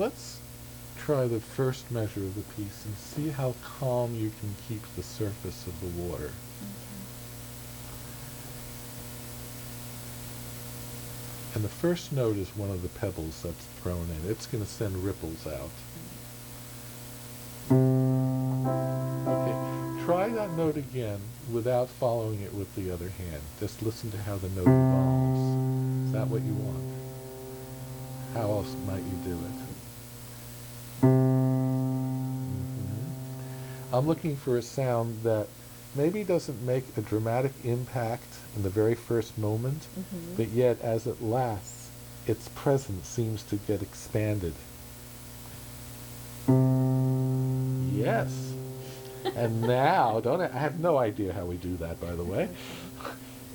let's try the first measure of the piece and see how calm you can keep the surface of the water. And the first note is one of the pebbles that's thrown in. It's going to send ripples out. Okay, try that note again without following it with the other hand. Just listen to how the note evolves. Is that what you want? How else might you do it? I'm looking for a sound that maybe doesn't make a dramatic impact in the very first moment, but yet as it lasts, its presence seems to get expanded. Yes. And now, I have no idea how we do that, by the way.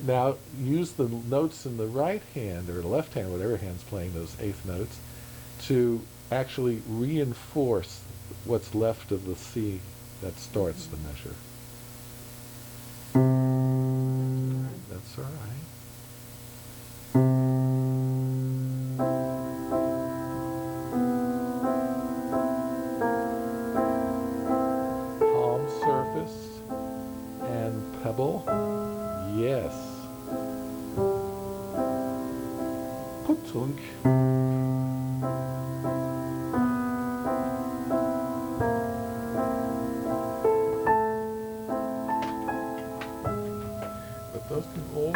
Now, use the notes in the right hand, or the left hand, whatever hand's playing those eighth notes, to actually reinforce what's left of the C that starts the measure. That's all right. Palm surface and pebble. Yes. Putzunk. Those can all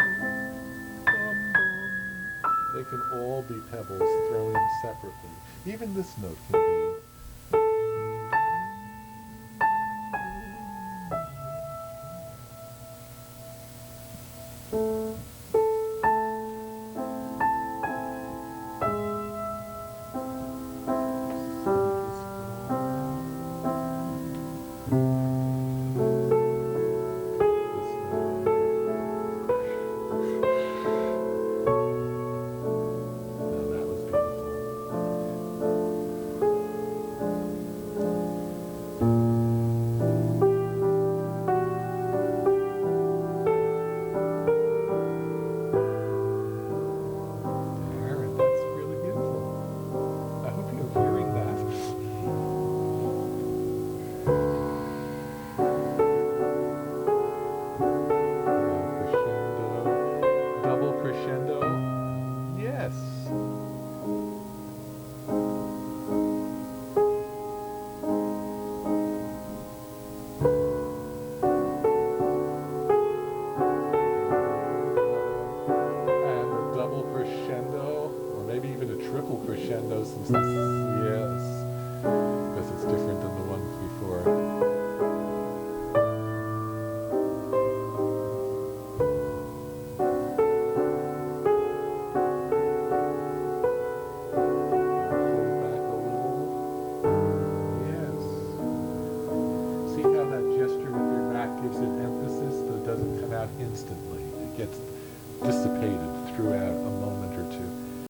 they can all be pebbles thrown in separately. Even this note can be. Crescendo since this, yes, because it's different than the ones before. Hold back a little. Yes. See how that gesture with your back gives it emphasis, but it doesn't come out instantly. It gets dissipated throughout a moment or two.